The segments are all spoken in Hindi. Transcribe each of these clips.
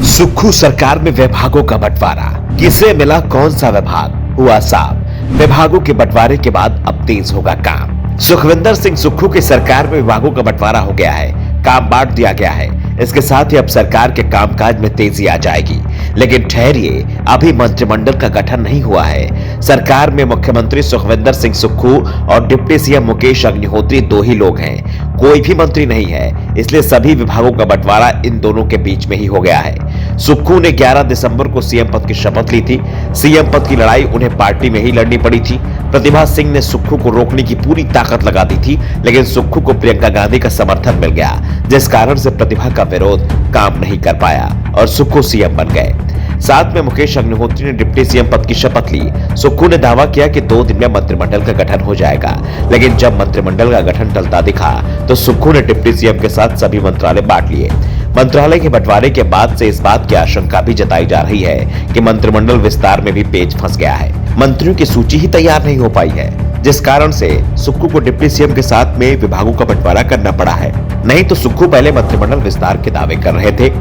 सुक्खू सरकार में विभागों का बंटवारा, किसे मिला कौन सा विभाग, हुआ साफ। विभागों के बंटवारे के बाद अब तेज होगा काम। सुखविंदर सिंह सुक्खू की सरकार में विभागों का बंटवारा हो गया है, काम बांट दिया गया है। इसके साथ ही अब सरकार के कामकाज में तेजी आ जाएगी। लेकिन ठहरिए, अभी मंत्रिमंडल का गठन नहीं हुआ है। सरकार में मुख्यमंत्री सुखविंदर सिंह सुक्खू और डिप्टी सीएम मुकेश अग्निहोत्री दो ही लोग हैं, कोई भी मंत्री नहीं है। इसलिए सभी विभागों का बंटवारा इन दोनों के बीच में ही हो गया है। सुक्खू ने 11 दिसंबर को सीएम पद की शपथ ली थी। सीएम पद की लड़ाई उन्हें पार्टी में ही लड़नी पड़ी थी। प्रतिभा सिंह ने सुक्खू को रोकने की पूरी ताकत लगा दी थी, लेकिन सुक्खू को प्रियंका गांधी का समर्थन मिल गया, जिस कारण से प्रतिभा का विरोध काम नहीं कर पाया और सुक्खू सीएम बन गए। साथ में मुकेश अग्निहोत्री ने डिप्टी सीएम पद की शपथ ली। सुक्खू ने दावा किया कि 2 दिन में मंत्रिमंडल का गठन हो जाएगा, लेकिन जब मंत्रिमंडल का गठन टलता दिखा तो सुक्खू ने डिप्टी सीएम के साथ सभी मंत्रालय बांट लिए। मंत्रालय के बंटवारे के बाद से इस बात की आशंका भी जताई जा रही है कि मंत्रिमंडल विस्तार में भी पेच फंस गया है। मंत्रियों की सूची ही तैयार नहीं हो पाई है, जिस कारण से सुक्खू को डिप्टी सीएम के साथ में विभागों का बंटवारा करना पड़ा है। नहीं तो सुक्खू पहले मंत्रिमंडल विस्तार के दावे कर रहे थे।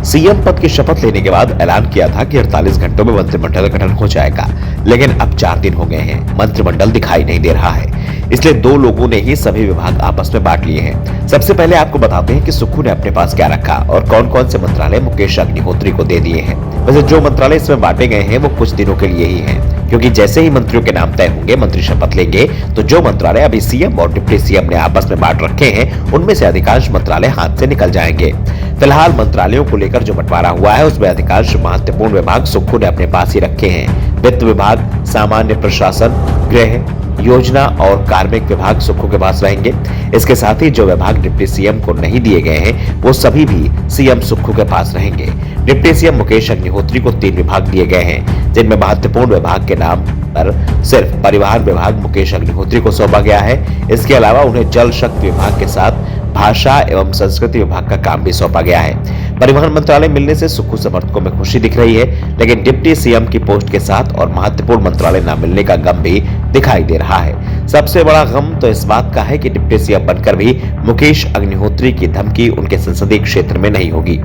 सीएम पद की शपथ लेने के बाद ऐलान किया था कि 48 घंटों में मंत्रिमंडल गठन हो जाएगा, लेकिन अब 4 दिन हो गए हैं, मंत्रिमंडल दिखाई नहीं दे रहा है। इसलिए 2 लोगों ने ही सभी विभाग आपस में बांट लिए हैं। सबसे पहले आपको बताते हैं कि सुक्खू ने अपने पास क्या रखा और कौन कौन से मंत्रालय मुकेश अग्निहोत्री को दे दिए हैं। वैसे जो मंत्रालय इसमें बांटे गए हैं वो कुछ दिनों के लिए ही हैं, क्योंकि जैसे ही मंत्रियों के नाम तय होंगे, मंत्री शपथ लेंगे, तो जो मंत्रालय अभी सीएम और डिप्टी सीएम ने आपस में बांट रखे हैं, उनमें से अधिकांश मंत्रालय हाथ से निकल जाएंगे। फिलहाल मंत्रालयों को लेकर जो बंटवारा हुआ है उसमें अधिकांश महत्वपूर्ण विभाग सुक्खू ने अपने पास ही रखे हैं। वित्त विभाग, सामान्य प्रशासन, गृह, योजना और कार्मिक विभाग सुक्खू के पास रहेंगे। इसके साथ ही जो विभाग डिप्टी सीएम को नहीं दिए गए हैं वो सभी भी सीएम सुक्खू के पास रहेंगे। डिप्टी सीएम मुकेश अग्निहोत्री को 3 विभाग दिए गए हैं, जिनमें महत्वपूर्ण विभाग के नाम पर सिर्फ परिवहन विभाग मुकेश अग्निहोत्री को सौंपा गया है। इसके अलावा उन्हें जल शक्ति विभाग के साथ भाषा एवं संस्कृति विभाग का काम भी सौंपा गया है। परिवहन मंत्रालय मिलने से सुक्खू समर्थकों में खुशी दिख रही है, लेकिन डिप्टी सीएम की पोस्ट के साथ और महत्वपूर्ण मंत्रालय न मिलने का गम भी दिखाई दे रहा है। सबसे बड़ा गम तो इस बात का है कि डिप्टी सीएम बनकर भी मुकेश अग्निहोत्री की धमकी उनके संसदीय क्षेत्र में नहीं होगी।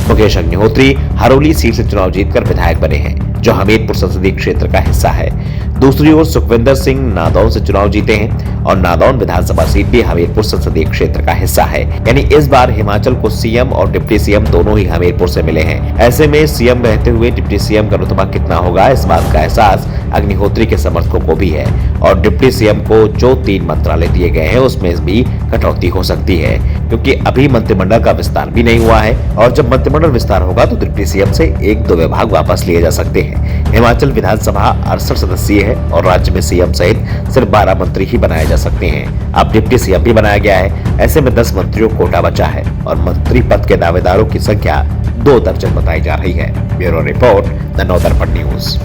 मुकेश अग्निहोत्री हरोली सीट से चुनाव जीतकर विधायक बने हैं, जो हमीरपुर संसदीय क्षेत्र का हिस्सा है। दूसरी ओर सुखविंदर सिंह नादौन से चुनाव जीते हैं और नादौन विधानसभा सीट भी हमीरपुर संसदीय क्षेत्र का हिस्सा है। यानी इस बार हिमाचल को सीएम और डिप्टी सीएम दोनों ही हमीरपुर से मिले हैं। ऐसे में सीएम रहते हुए डिप्टी सीएम का रुतबा कितना होगा, इस बात का एहसास अग्निहोत्री के समर्थकों को भी है। और डिप्टी सीएम को जो 3 मंत्रालय दिए गए हैं उसमें भी कटौती हो सकती है, क्योंकि अभी मंत्रिमंडल का विस्तार भी नहीं हुआ है। और जब मंत्रिमंडल विस्तार होगा तो डिप्टी सीएम से 1-2 विभाग वापस लिए जा सकते हैं। हिमाचल विधानसभा 68 सदस्यीय है और राज्य में सीएम सहित सिर्फ 12 मंत्री ही बनाए जा सकते हैं। अब डिप्टी सीएम भी बनाया गया है। ऐसे में 10 मंत्रियों को कोटा बचा है और मंत्री पद के दावेदारों की संख्या 2 दर्जन बताई जा रही है। Bureau report, the northern news.